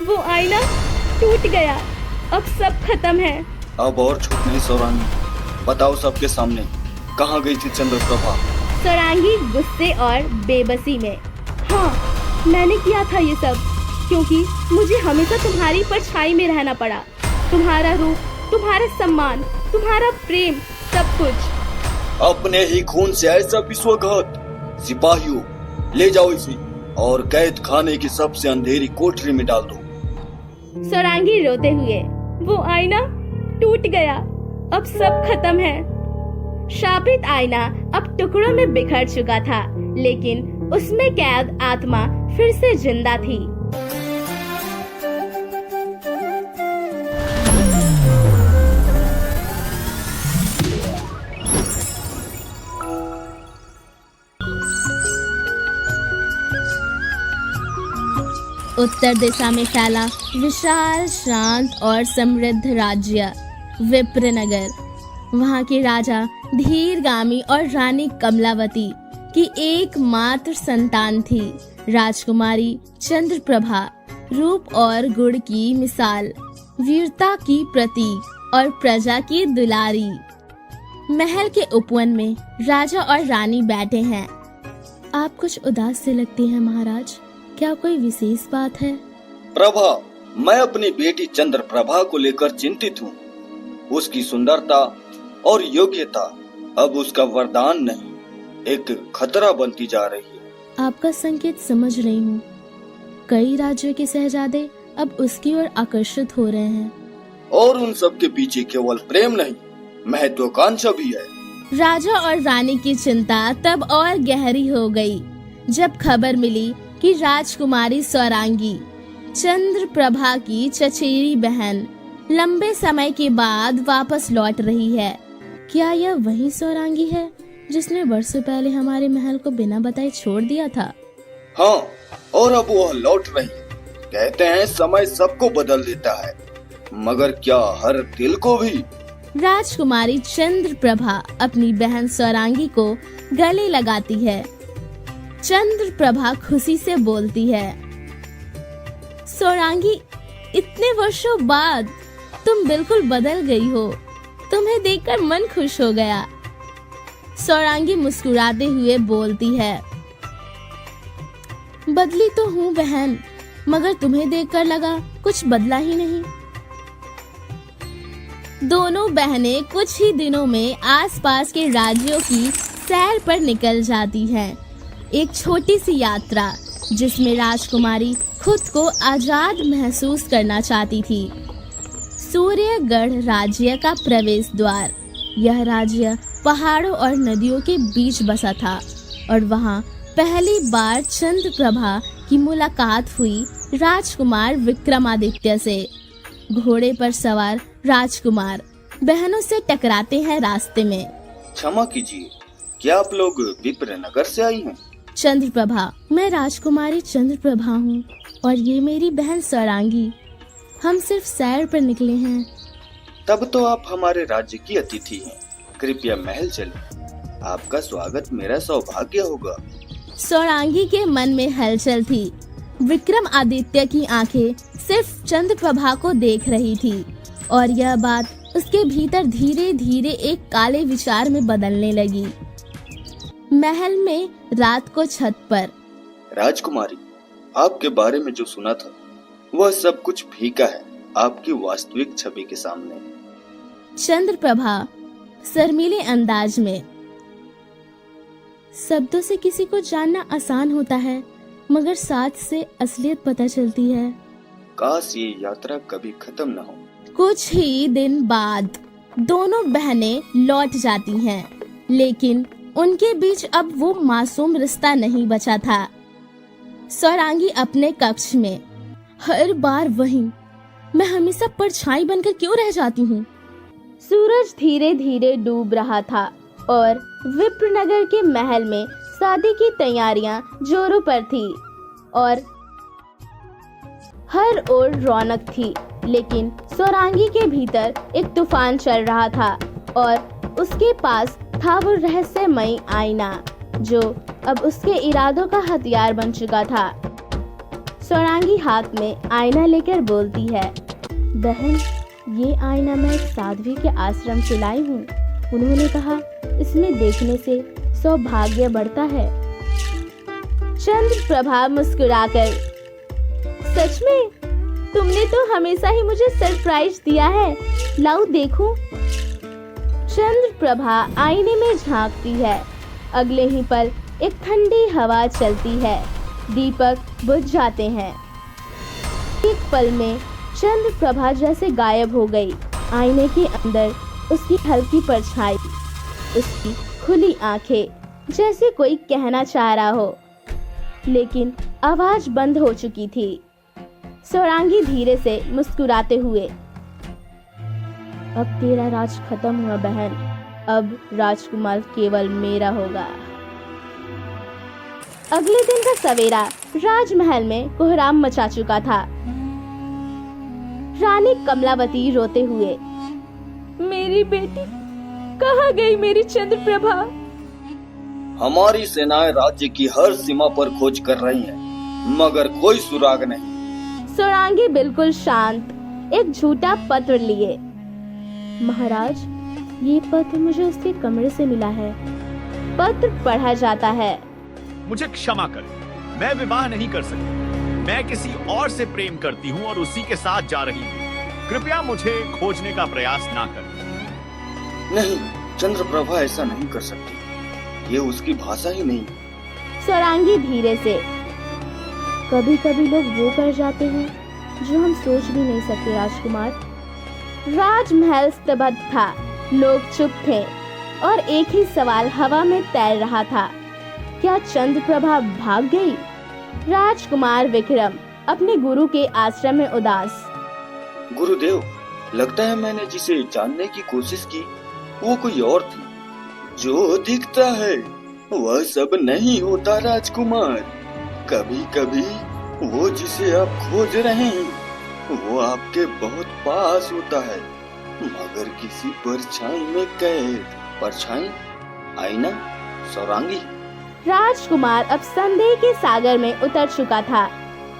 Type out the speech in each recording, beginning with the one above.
वो आईना टूट गया। अब सब खत्म है। अब और छूट नहीं सौरांगी, बताओ सबके सामने कहाँ गई थी चंद्रप्रभा? सौरांगी गुस्से और बेबसी में। हाँ, मैंने किया था ये सब, क्योंकि मुझे हमेशा तुम्हारी परछाई में रहना पड़ा। तुम्हारा रूप, तुम्हारा सम्मान, तुम्हारा प्रेम, सब कुछ। अपने ही खून से ऐसा विश्वासघात! सिपाहियों, ले जाओ इसे और कैद खाने की सबसे अंधेरी कोठरी में डाल दो। सौरांगी रोते हुए, वो आईना टूट गया, अब सब खत्म है। शापित आईना अब टुकड़ों में बिखर चुका था, लेकिन उसमें कैद आत्मा फिर से जिंदा थी। उत्तर दिशा में फैला विशाल, शांत और समृद्ध राज्य विप्रनगर। वहाँ के राजा धीरगामी और रानी कमलावती की एकमात्र संतान थी। राजकुमारी चंद्रप्रभा रूप और गुण की मिसाल, वीरता की प्रतीक और प्रजा की दुलारी। महल के उपवन में राजा और रानी बैठे हैं। आप कुछ उदास से लगते हैं महाराज, क्या कोई विशेष बात है? प्रभा, मैं अपनी बेटी चंद्रप्रभा को लेकर चिंतित हूँ। उसकी सुंदरता और योग्यता अब उसका वरदान नहीं, एक खतरा बनती जा रही है। आपका संकेत समझ रही हूँ। कई राज्यों के शहजादे अब उसकी ओर आकर्षित हो रहे हैं। और उन सब के पीछे केवल प्रेम नहीं, महत्वाकांक्षा भी है। राजा और रानी की चिंता तब और गहरी हो गई जब खबर मिली कि राजकुमारी सौरांगी, चंद्रप्रभा की चचेरी बहन, लंबे समय के बाद वापस लौट रही है। क्या यह वही सौरांगी है जिसने वर्षों पहले हमारे महल को बिना बताए छोड़ दिया था? हाँ, और अब वह लौट रही है। कहते हैं समय सबको बदल देता है, मगर क्या हर दिल को भी? राजकुमारी चंद्रप्रभा अपनी बहन सौरांगी को गले लगाती है। चंद्रप्रभा खुशी से बोलती है, सौरांगी, इतने वर्षों बाद तुम बिल्कुल बदल गई हो। तुम्हें देखकर मन खुश हो गया। सौरांगी मुस्कुराते हुए बोलती है, बदली तो हूँ बहन, मगर तुम्हें देखकर लगा कुछ बदला ही नहीं। दोनों बहनें कुछ ही दिनों में आसपास के राज्यों की सैर पर निकल जाती हैं। एक छोटी सी यात्रा जिसमें राजकुमारी खुद को आजाद महसूस करना चाहती थी। सूर्यगढ़ राज्य का प्रवेश द्वार। यह राज्य पहाड़ों और नदियों के बीच बसा था और वहाँ पहली बार चंद्रप्रभा की मुलाकात हुई राजकुमार विक्रमादित्य से। घोड़े पर सवार राजकुमार बहनों से टकराते हैं रास्ते में। क्षमा कीजिए, क्या आप लोग विप्रनगर से आई हैं? चंद्रप्रभा, मैं राजकुमारी चंद्रप्रभा हूँ और ये मेरी बहन सौरांगी। हम सिर्फ सैर पर निकले हैं। तब तो आप हमारे राज्य की अतिथि हैं। कृपया महल चलें। आपका स्वागत मेरा सौभाग्य होगा। सौरांगी के मन में हलचल थी। विक्रमादित्य की आंखें सिर्फ चंद्रप्रभा को देख रही थी और यह बात उसके भीतर धीरे धीरे एक काले विचार में बदलने लगी। महल में रात को छत पर। राजकुमारी, आपके बारे में जो सुना था वह सब कुछ फीका है आपकी वास्तविक छवि के सामने। चंद्रप्रभा शर्मीले अंदाज में, शब्दों से किसी को जानना आसान होता है, मगर साथ से असलियत पता चलती है। काश ये यात्रा कभी खत्म न हो। कुछ ही दिन बाद दोनों बहनें लौट जाती हैं, लेकिन उनके बीच अब वो मासूम रिश्ता नहीं बचा था। सौरांगी अपने कक्ष में, हर बार वही, मैं हमेशा परछाई बनकर क्यों रह जाती हूँ। सूरज धीरे धीरे डूब रहा था और विप्रनगर के महल में शादी की तैयारियां जोरों पर थी और हर ओर रौनक थी। लेकिन सौरांगी के भीतर एक तूफान चल रहा था और उसके पास था वो रहस्यमयी आईना जो अब उसके इरादों का हथियार बन चुका था। सौरांगी हाथ में आईना लेकर बोलती है, बहन, ये आईना मैं एक साध्वी के आश्रम से लाई हूँ। उन्होंने कहा इसमें देखने से सौभाग्य बढ़ता है। चंद्रप्रभा मुस्कुराकर, सच में? तुमने तो हमेशा ही मुझे सरप्राइज दिया है, लाओ देखूं। चंद्रप्रभा आईने में झांकती है। अगले ही पल एक ठंडी हवा चलती है, दीपक बुझ जाते हैं। एक पल में चंद्रप्रभा जैसे गायब हो गई। आईने के अंदर उसकी हल्की परछाई, उसकी खुली आंखें, जैसे कोई कहना चाह रहा हो, लेकिन आवाज बंद हो चुकी थी। सौरांगी धीरे से मुस्कुराते हुए, अब तेरा राज खत्म हुआ बहन, अब राजकुमार केवल मेरा होगा। अगले दिन का सवेरा राजमहल में कोहराम मचा चुका था। रानी कमलावती रोते हुए, मेरी बेटी कहाँ गई, मेरी चंद्रप्रभा? हमारी सेनाएं राज्य की हर सीमा पर खोज कर रही हैं, मगर कोई सुराग नहीं। सौरांगी बिल्कुल शांत एक झूठा पत्र लिए, महाराज, ये पत्र मुझे उसके कमरे से मिला है। पत्र पढ़ा जाता है, मुझे क्षमा करें, मैं विवाह नहीं कर सकती। मैं किसी और से प्रेम करती हूँ और उसी के साथ जा रही हूँ। कृपया मुझे खोजने का प्रयास ना करें। नहीं, चंद्रप्रभा ऐसा नहीं कर सकती, ये उसकी भाषा ही नहीं। सौरांगी धीरे से, कभी कभी लोग वो कर जाते हैं जो हम सोच भी नहीं सकते राजकुमार। राजमहल स्तब्ध था, लोग चुप थे और एक ही सवाल हवा में तैर रहा था, क्या चंद्रप्रभा भाग गई? राजकुमार विक्रम अपने गुरु के आश्रम में उदास, गुरुदेव, लगता है मैंने जिसे जानने की कोशिश की वो कोई और थी। जो दिखता है वह सब नहीं होता राजकुमार। कभी कभी वो जिसे आप खोज रहे हैं वो आपके बहुत पास होता है, मगर किसी परछाई में कैद। परछाई? आईना? सौरांगी? राजकुमार अब संदेह के सागर में उतर चुका था।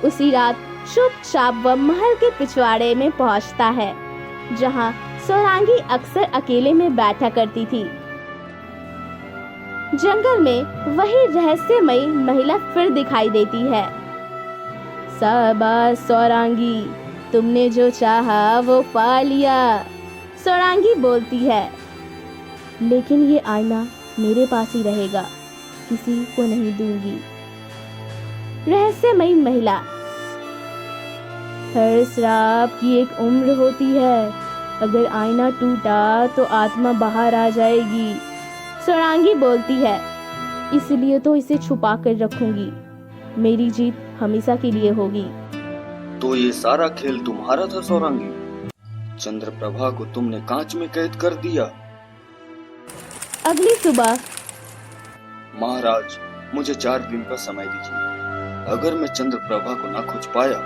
उसी रात चुपचाप वह महल के पिछवाड़े में पहुंचता है, जहां सौरांगी अक्सर अकेले में बैठा करती थी। जंगल में वही रहस्यमयी महिला फिर दिखाई देती है। शाबाश सौरांगी, तुमने जो चाहा वो पा लिया, सौरांगी बोलती है, लेकिन ये आईना मेरे पास ही रहेगा, किसी को नहीं दूंगी। रहस्यमयी महिला, हर श्राप की एक उम्र होती है, अगर आईना टूटा तो आत्मा बाहर आ जाएगी, सौरांगी बोलती है, इसलिए तो इसे छुपा कर रखूंगी, मेरी जीत हमेशा के लिए होगी। तो ये सारा खेल तुम्हारा था सौरांगी? चंद्रप्रभा को तुमने कांच में कैद कर दिया। अगली सुबह, महाराज, मुझे 4 दिन का समय दीजिए। अगर मैं चंद्रप्रभा को ना खोज पाया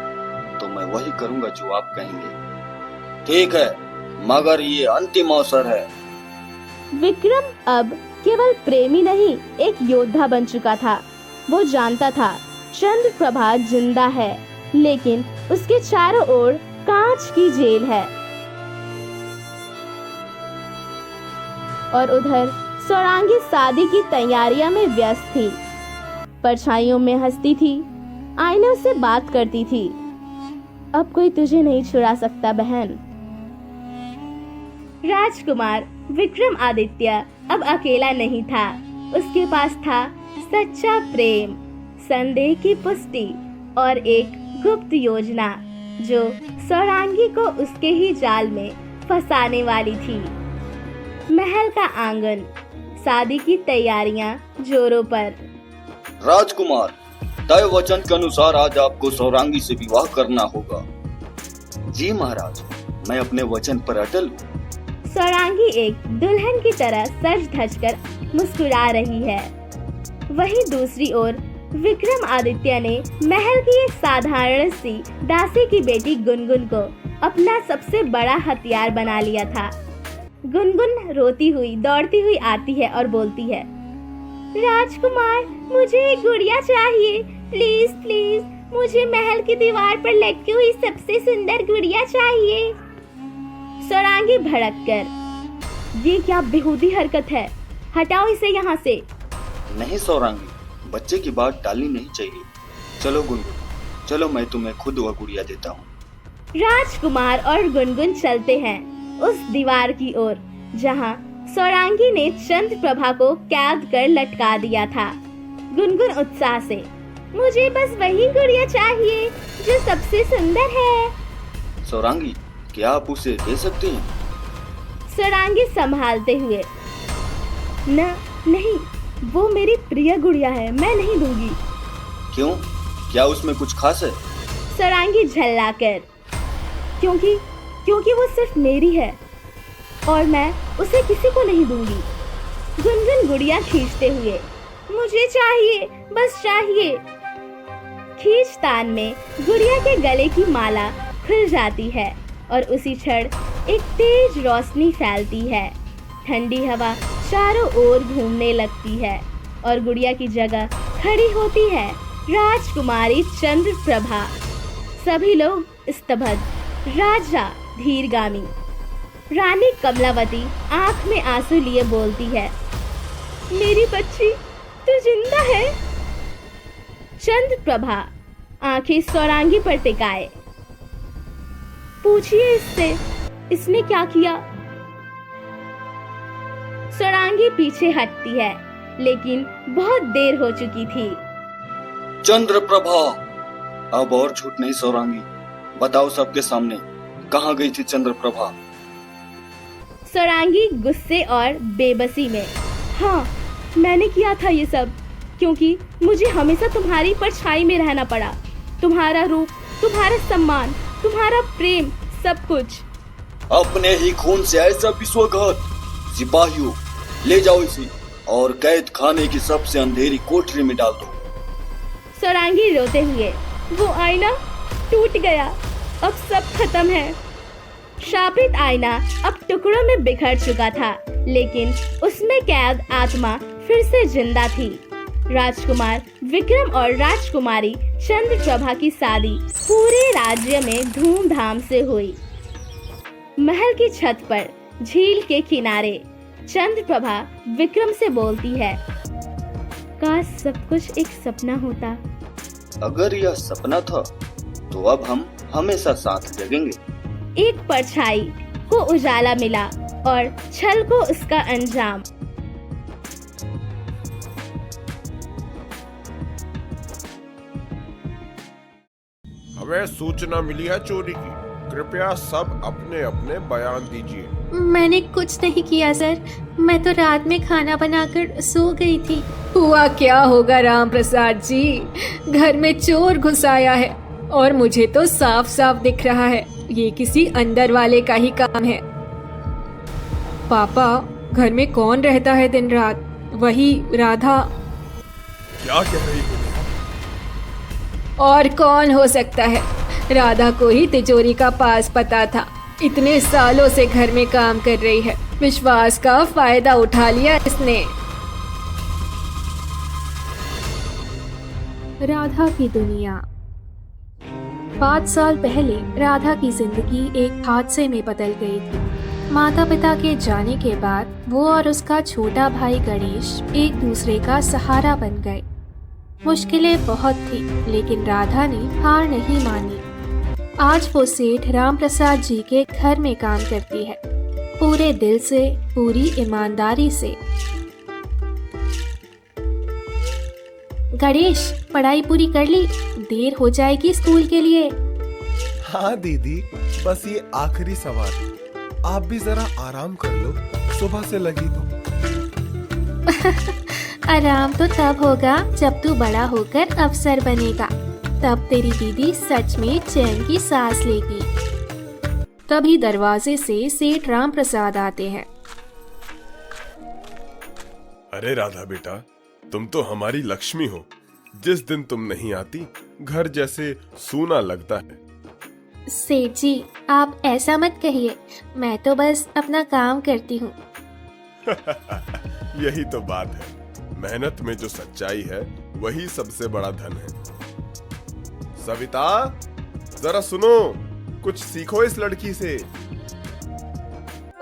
तो मैं वही करूंगा जो आप कहेंगे। ठीक है, मगर ये अंतिम अवसर है। विक्रम अब केवल प्रेमी नहीं, एक योद्धा बन चुका था। वो जानता था चंद्रप्रभा जिंदा है, लेकिन उसके चारों ओर कांच की जेल है। और उधर सौरांगी शादी की तैयारियां में व्यस्त थी। परछाइयों में हंसती थी, आईनों से बात करती थी। अब कोई तुझे नहीं छुड़ा सकता बहन। राजकुमार विक्रमादित्य अब अकेला नहीं था। उसके पास था सच्चा प्रेम, संदेह की पुष्टि और एक गुप्त योजना जो सौरांगी को उसके ही जाल में फंसाने वाली थी। महल का आंगन, शादी की तैयारियां जोरों पर। राजकुमार, तय वचन के अनुसार आज आपको सौरांगी से विवाह करना होगा। जी महाराज, मैं अपने वचन पर अटल हूँ। सौरांगी एक दुल्हन की तरह सज धज कर मुस्कुरा रही है। वहीं दूसरी ओर विक्रमादित्य ने महल की एक साधारण सी दासी की बेटी गुनगुन को अपना सबसे बड़ा हथियार बना लिया था। गुनगुन रोती हुई दौड़ती हुई आती है और बोलती है, राजकुमार, मुझे एक गुड़िया चाहिए, प्लीज प्लीज, मुझे महल की दीवार पर लटकी हुई सबसे सुंदर गुड़िया चाहिए। सौरांगी भड़क कर, ये क्या बेहूदी हरकत है, हटाओ इसे यहाँ से। नहीं सौरांगी, बच्चे की बात टालनी नहीं चाहिए। चलो गुनगुन, चलो मैं तुम्हें खुद वह गुड़िया देता हूँ। राजकुमार और गुनगुन चलते हैं उस दीवार की ओर जहाँ सौरांगी ने चंद्रप्रभा को कैद कर लटका दिया था। गुनगुन उत्साह से, मुझे बस वही गुड़िया चाहिए जो सबसे सुंदर है। सौरांगी, क्या आप उसे दे सकते हैं? सौरांगी संभालते हुए, नहीं, वो मेरी प्रिय गुड़िया है, मैं नहीं दूंगी। क्यों, क्या उसमें कुछ खास है? सौरांगी झल्लाकर, क्योंकि वो सिर्फ मेरी है और मैं उसे किसी को नहीं दूंगी। गुनगुन गुड़िया खींचते हुए, मुझे चाहिए, बस चाहिए। खींचतान में गुड़िया के गले की माला खुल जाती है और उसी क्षण एक तेज रोशनी फैलती है। ठंडी हवा चारों ओर घूमने लगती है और गुड़िया की जगह खड़ी होती है राजकुमारी चंद्रप्रभा। सभी लोग स्तब्ध। राजा धीरगामी, रानी कमलावती आंख में आंसू लिए बोलती है, मेरी बच्ची तू जिंदा है। चंद्रप्रभा आंखें सौरांगी पर टिकाए, पूछिए इससे, इसने क्या किया। सौरांगी पीछे हटती है, लेकिन बहुत देर हो चुकी थी। चंद्रप्रभा, अब और झूठ नहीं सौरांगी, बताओ सबके सामने, कहाँ गई थी चंद्रप्रभा? सौरांगी गुस्से और बेबसी में, हाँ, मैंने किया था ये सब, क्योंकि मुझे हमेशा तुम्हारी परछाई में रहना पड़ा। तुम्हारा रूप, तुम्हारा सम्मान, तुम्हारा प्रेम, सब कुछ। अपने ही खून से ऐसा विश्वासघात! सिपाहियों, ले जाओ इसे और कैद खाने की सबसे अंधेरी कोठरी में डाल दो। सौरांगी रोते हुए, वो आईना टूट गया, अब सब खत्म है। शापित आईना अब टुकड़ों में बिखर चुका था, लेकिन उसमें कैद आत्मा फिर से जिंदा थी। राजकुमार विक्रम और राजकुमारी चंद्रप्रभा की शादी पूरे राज्य में धूमधाम से हुई। महल की छत पर झील के किनारे चंद्रप्रभा विक्रम से बोलती है, काश सब कुछ एक सपना होता। अगर यह सपना था तो अब हम हमेशा साथ जगेंगे। एक परछाई को उजाला मिला और छल को उसका अंजाम। हमें सूचना मिली है चोरी की, कृपया सब अपने अपने बयान दीजिए। मैंने कुछ नहीं किया सर, मैं तो रात में खाना बनाकर सो गई थी। हुआ क्या होगा राम प्रसाद जी, घर में चोर घुस आया है और मुझे तो साफ साफ दिख रहा है ये किसी अंदर वाले का ही काम है। पापा, घर में कौन रहता है दिन रात? वही राधा। क्या कह रही हो? और कौन हो सकता है, राधा को ही तिजोरी का पास पता था। इतने सालों से घर में काम कर रही है, विश्वास का फायदा उठा लिया इसने। राधा की दुनिया। 5 साल पहले राधा की जिंदगी एक हादसे में बदल गई थी। माता पिता के जाने के बाद वो और उसका छोटा भाई गणेश एक दूसरे का सहारा बन गए। मुश्किलें बहुत थी, लेकिन राधा ने हार नहीं मानी। आज वो सेठ राम प्रसाद जी के घर में काम करती है, पूरे दिल से, पूरी ईमानदारी से। गणेश, पढ़ाई पूरी कर ली? देर हो जाएगी स्कूल के लिए। हाँ दीदी, बस ये आखिरी सवाल, आप भी जरा आराम कर लो, सुबह से लगी तो। आराम तो तब होगा जब तू बड़ा होकर अफसर बनेगा, तब तेरी दीदी सच में चैन की सांस लेगी। तभी दरवाजे से सेठ राम प्रसाद आते हैं। अरे राधा बेटा, तुम तो हमारी लक्ष्मी हो। जिस दिन तुम नहीं आती, घर जैसे सूना लगता है। सेठ जी, आप ऐसा मत कहिए, मैं तो बस अपना काम करती हूँ। यही तो बात है, मेहनत में जो सच्चाई है वही सबसे बड़ा धन है। सविता, जरा सुनो, कुछ सीखो इस लड़की से।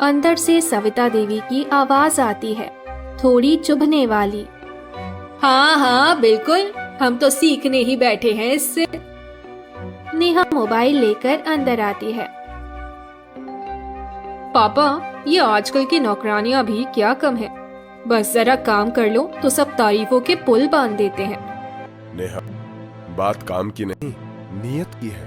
अंदर से सविता देवी की आवाज आती है, थोड़ी चुभने वाली। हाँ हाँ बिल्कुल, हम तो सीखने ही बैठे हैं इससे। नेहा मोबाइल लेकर अंदर आती है। पापा, ये आजकल की नौकरानियां भी क्या कम है। बस जरा काम कर लो तो सब तारीफों के पुल बांध देते हैं। नेहा, बात काम की नहीं, नीयत की है।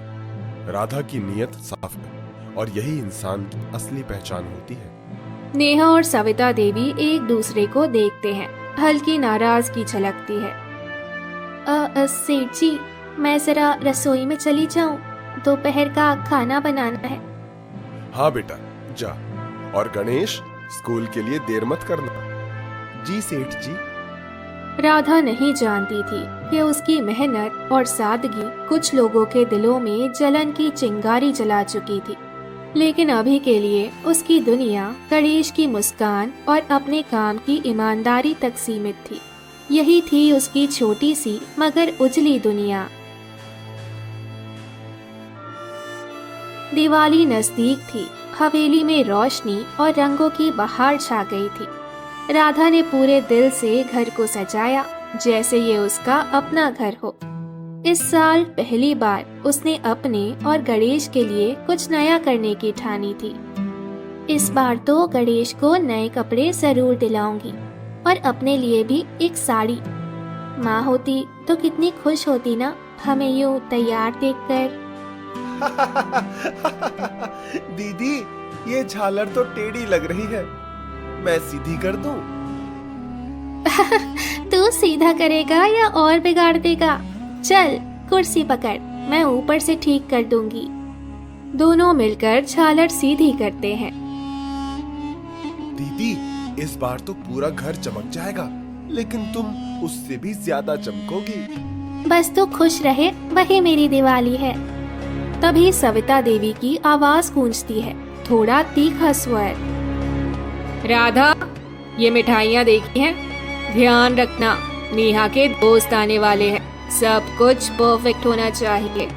राधा की नीयत साफ है और यही इंसान की असली पहचान होती है। नेहा और सविता देवी एक दूसरे को देखते हैं, हल्की नाराजगी झलकती है। सेठ जी, मैं जरा रसोई में चली जाऊं, दोपहर का खाना बनाना है। हाँ बेटा, जा। और गणेश, स्कूल के लिए देर मत करना। जी सेठ जी। राधा नहीं जानती थी कि उसकी मेहनत और सादगी कुछ लोगों के दिलों में जलन की चिंगारी जला चुकी थी, लेकिन अभी के लिए उसकी दुनिया गणेश की मुस्कान और अपने काम की ईमानदारी तक सीमित थी। यही थी उसकी छोटी सी मगर उजली दुनिया। दिवाली नजदीक थी, हवेली में रोशनी और रंगों की बहार छा गई थी। राधा ने पूरे दिल से घर को सजाया जैसे ये उसका अपना घर हो। इस साल पहली बार उसने अपने और गणेश के लिए कुछ नया करने की ठानी थी। इस बार तो गणेश को नए कपड़े जरूर दिलाऊंगी और अपने लिए भी एक साड़ी। माँ होती तो कितनी खुश होती ना हमें यूं तैयार देखकर। दीदी, ये झालर तो टेढ़ी लग रही है, मैं सीधी कर दूं? तू सीधा करेगा या और बिगाड़ देगा? चल कुर्सी पकड़, मैं ऊपर से ठीक कर दूंगी। दोनों मिलकर झालर सीधी करते हैं। दीदी, इस बार तो पूरा घर चमक जाएगा, लेकिन तुम उससे भी ज्यादा चमकोगी। बस तू खुश रहे, वही मेरी दिवाली है। तभी सविता देवी की आवाज गूंजती है, थोड़ा तीखा स्वर। राधा, ये मिठाइयाँ देखी हैं? ध्यान रखना, नेहा के दोस्त आने वाले हैं, सब कुछ परफेक्ट होना चाहिए।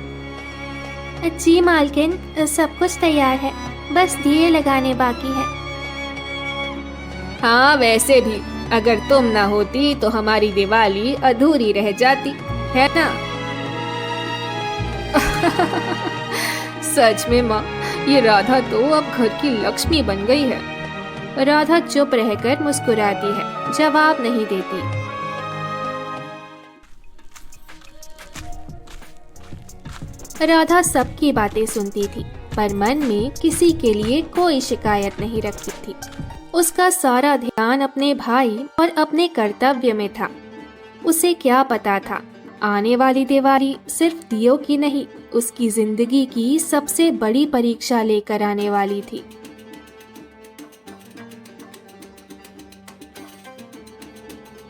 जी मालकिन, सब कुछ तैयार है, बस दिए लगाने बाकी है। हाँ, वैसे भी अगर तुम ना होती तो हमारी दिवाली अधूरी रह जाती, है ना? सच में माँ, ये राधा तो अब घर की लक्ष्मी बन गई है। राधा चुप रहकर मुस्कुराती है, जवाब नहीं देती। राधा सबकी बातें सुनती थी, पर मन में किसी के लिए कोई शिकायत नहीं रखती थी। उसका सारा ध्यान अपने भाई और अपने कर्तव्य में था। उसे क्या पता था, आने वाली दिवाली सिर्फ दियों की नहीं, उसकी जिंदगी की सबसे बड़ी परीक्षा लेकर आने वाली थी।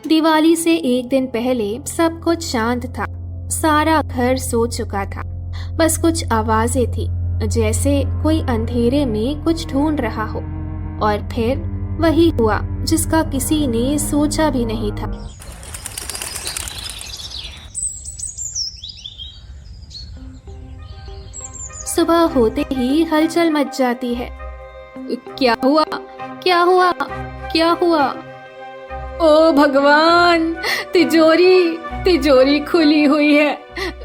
दिवाली से एक दिन पहले सब कुछ शांत था, सारा घर सो चुका था। बस कुछ आवाजें थी, जैसे कोई अंधेरे में कुछ ढूंढ रहा हो। और फिर वही हुआ जिसका किसी ने सोचा भी नहीं था। सुबह होते ही हलचल मच जाती है। क्या हुआ? क्या हुआ? क्या हुआ? ओ भगवान, तिजोरी खुली हुई है,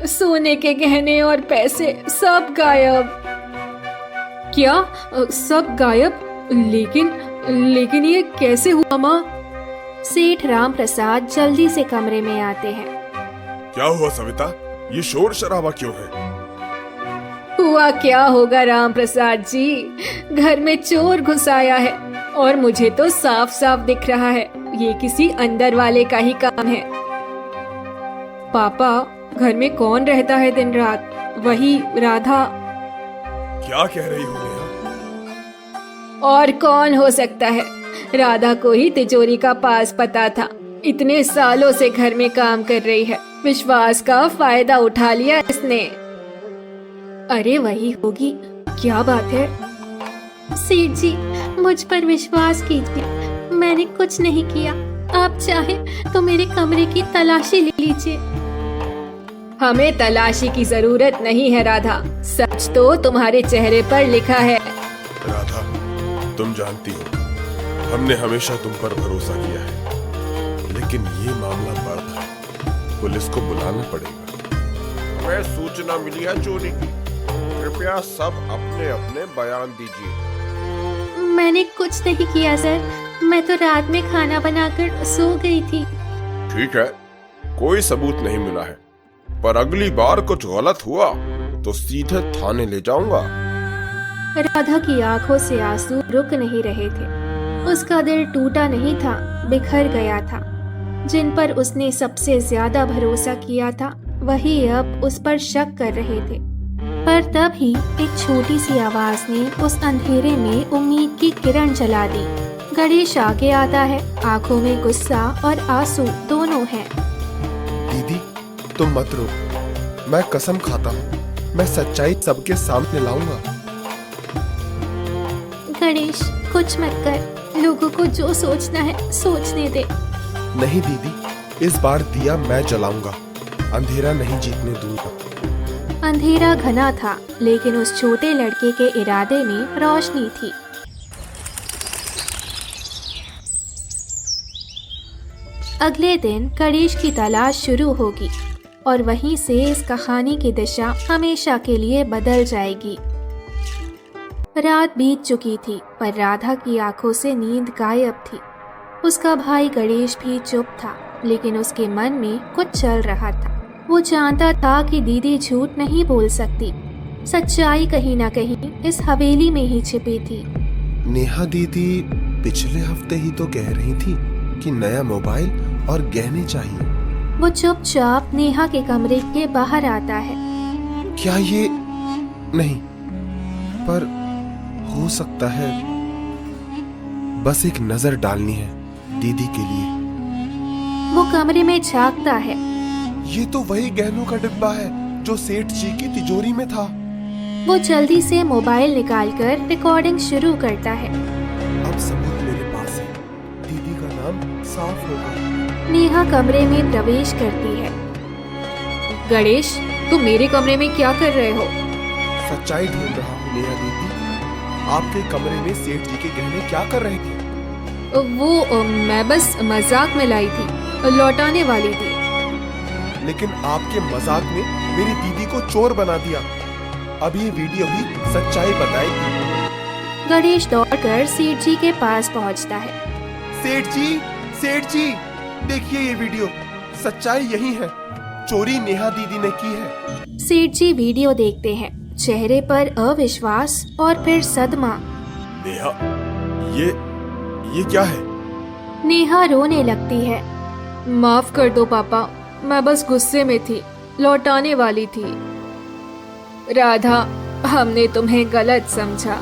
सोने के गहने और पैसे सब गायब। क्या? सब गायब? लेकिन ये कैसे हुआ माँ? सेठ राम प्रसाद जल्दी से कमरे में आते हैं। क्या हुआ सविता, ये शोर शराबा क्यों है? हुआ क्या होगा राम प्रसाद जी, घर में चोर घुस आया है और मुझे तो साफ साफ दिख रहा है ये किसी अंदर वाले का ही काम है। पापा, घर में कौन रहता है दिन रात? वही राधा। क्या कह रही हो नेहा? और कौन हो सकता है, राधा को ही तिजोरी का पास पता था। इतने सालों से घर में काम कर रही है, विश्वास का फायदा उठा लिया इसने। अरे वही होगी, क्या बात है? सेठ जी, मुझ पर विश्वास कीजिए, मैंने कुछ नहीं किया। आप चाहे तो मेरे कमरे की तलाशी ले लीजिए। हमें तलाशी की जरूरत नहीं है राधा, सच तो तुम्हारे चेहरे पर लिखा है। राधा, तुम जानती हो हमने हमेशा तुम पर भरोसा किया है, लेकिन ये मामला बड़ा है, पुलिस को बुलाना पड़ेगा। हमें सूचना मिली है चोरी की। कृपया सब अपने अपने बयान दीजिए। मैंने कुछ नहीं किया सर, मैं तो रात में खाना बनाकर सो गई थी। ठीक है, कोई सबूत नहीं मिला है, पर अगली बार कुछ गलत हुआ तो सीधे थाने ले जाऊंगा। राधा की आंखों से आंसू रुक नहीं रहे थे। उसका दिल टूटा नहीं था, बिखर गया था। जिन पर उसने सबसे ज्यादा भरोसा किया था वही अब उस पर शक कर रहे थे। पर तभी एक छोटी सी आवाज ने उस अंधेरे में उम्मीद की किरण जला दी। गणेश आगे आता है, आंखों में गुस्सा और आंसू दोनों हैं। दीदी, तुम मत रो, मैं कसम खाता हूँ, मैं सच्चाई सबके सामने लाऊंगा। गणेश, कुछ मत कर, लोगों को जो सोचना है सोचने दे। नहीं दीदी, इस बार दिया मैं जलाऊंगा, अंधेरा नहीं जीतने दूंगा। अंधेरा घना था, लेकिन उस छोटे लड़के के इरादे में रोशनी थी। अगले दिन गणेश की तलाश शुरू होगी और वहीं से इस कहानी की दिशा हमेशा के लिए बदल जाएगी। रात बीत चुकी थी, पर राधा की आंखों से नींद गायब थी। उसका भाई गणेश भी चुप था, लेकिन उसके मन में कुछ चल रहा था। वो जानता था कि दीदी झूठ नहीं बोल सकती, सच्चाई कहीं ना कहीं इस हवेली में ही छिपी थी। नेहा दीदी पिछले हफ्ते ही तो कह रही थी कि नया मोबाइल और गहने चाहिए। वो चुपचाप नेहा के कमरे के बाहर आता है। क्या ये नहीं, पर हो सकता है, बस एक नजर डालनी है दीदी के लिए। वो कमरे में झांकता है। ये तो वही गहनों का डिब्बा है जो सेठ जी की तिजोरी में था। वो जल्दी से मोबाइल निकालकर रिकॉर्डिंग शुरू करता है। अब सबूत मेरे पास है, दीदी का नाम साफ होगा। नेहा कमरे में प्रवेश करती है। गणेश, तुम मेरे कमरे में क्या कर रहे हो? सच्चाई ढूंढ रहा हूँ नेहा दीदी। आपके कमरे में सेठ जी के गहने क्या कर रहे थे? वो मैं बस मजाक में लाई थी, लौटाने वाली थी। लेकिन आपके मजाक ने मेरी दीदी को चोर बना दिया। अब ये वीडियो ही सच्चाई बताएगी। गणेश दौड़कर सेठ जी के पास पहुंचता है। सेठ जी, देखिए ये वीडियो, सच्चाई यही है, चोरी नेहा दीदी ने की है। सेठ जी वीडियो देखते हैं, चेहरे पर अविश्वास और फिर सदमा। नेहा, ये क्या है? नेहा रोने लगती है। माफ कर दो पापा, मैं बस गुस्से में थी, लौटाने वाली थी। राधा, हमने तुम्हें गलत समझा।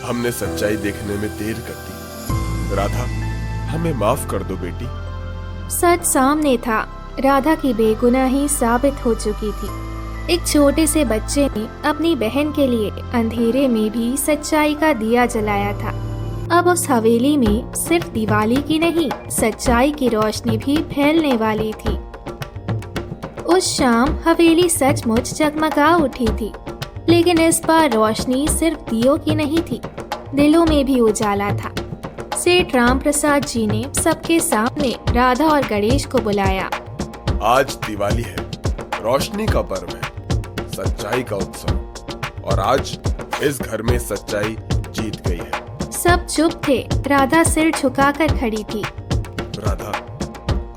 हमने सच्चाई देखने में देर कर दी। राधा, हमें माफ कर दो बेटी। सच सामने था, राधा की बेगुनाही साबित हो चुकी थी। एक छोटे से बच्चे ने अपनी बहन के लिए अंधेरे में भी सच्चाई का दिया जलाया था। अब उस हवेली में सिर्फ दिवाली की नहीं, सच्चाई की रोशनी भी फैलने वाली थी। उस शाम हवेली सचमुच जगमगा उठी थी, लेकिन इस बार रोशनी सिर्फ दियों की नहीं थी, दिलों में भी उजाला था। सेठ राम प्रसाद जी ने सबके सामने राधा और गणेश को बुलाया। आज दिवाली है, रोशनी का पर्व है, सच्चाई का उत्सव, और आज इस घर में सच्चाई जीत गई है। सब चुप थे। राधा सिर झुकाकर खड़ी थी। राधा,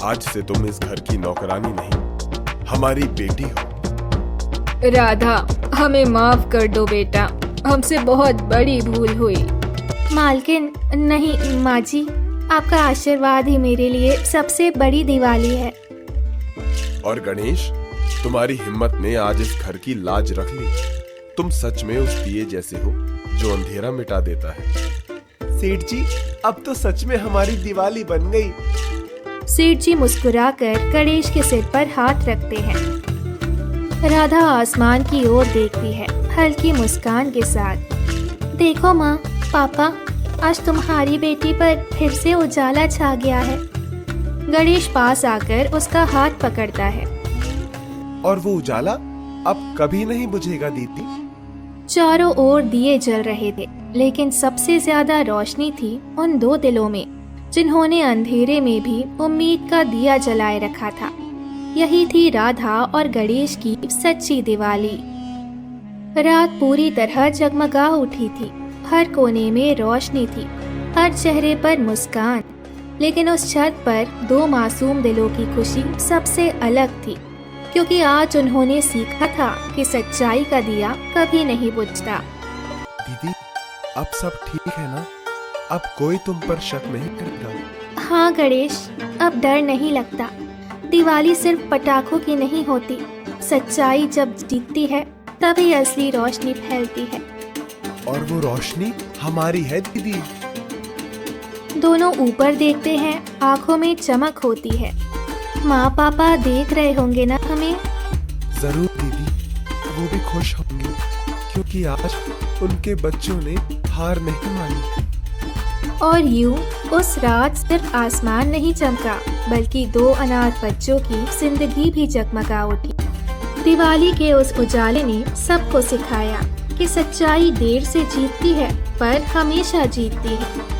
आज से तुम इस घर की नौकरानी नहीं, हमारी बेटी हो। राधा, हमें माफ कर दो बेटा, हमसे बहुत बड़ी भूल हुई। मालकिन, नहीं माँ जी, आपका आशीर्वाद ही मेरे लिए सबसे बड़ी दिवाली है। और गणेश, तुम्हारी हिम्मत ने आज इस घर की लाज रख ली। तुम सच में उस दिए जैसे हो जो अंधेरा मिटा देता है। सेठ जी, अब तो सच में हमारी दिवाली बन गई। सेठ जी मुस्कुराकर गणेश के सिर पर हाथ रखते हैं। राधा आसमान की ओर देखती है, हल्की मुस्कान के साथ। देखो माँ, पापा, आज तुम्हारी बेटी पर फिर से उजाला छा गया है। गणेश पास आकर उसका हाथ पकड़ता है। और वो उजाला अब कभी नहीं बुझेगा दीदी। चारों ओर दिए जल रहे थे, लेकिन सबसे ज्यादा रोशनी थी उन दो दिलों में जिन्होंने अंधेरे में भी उम्मीद का दिया जलाए रखा था। यही थी राधा और गणेश की सच्ची दिवाली। रात पूरी तरह जगमगा उठी थी, हर कोने में रोशनी थी, हर चेहरे पर मुस्कान। लेकिन उस छत पर दो मासूम दिलों की खुशी सबसे अलग थी, क्योंकि आज उन्होंने सीखा था कि सच्चाई का दिया कभी नहीं बुझता। दीदी, अब सब ठीक है ना? अब कोई तुम पर शक नहीं करेगा? हाँ गणेश, अब डर नहीं लगता। दिवाली सिर्फ पटाखों की नहीं होती, सच्चाई जब जीतती है तभी असली रोशनी फैलती है। और वो रोशनी हमारी है दीदी। दोनों ऊपर देखते हैं, आंखों में चमक होती है। माँ पापा देख रहे होंगे ना हमें? जरूर दीदी, वो भी खुश होंगे, क्योंकि आज उनके बच्चों ने हार नहीं मानी। और यूं उस रात सिर्फ आसमान नहीं चमका, बल्कि दो अनाथ बच्चों की जिंदगी भी जगमगा उठी। दिवाली के उस उजाले ने सबको सिखाया कि सच्चाई देर से जीतती है, पर हमेशा जीतती है।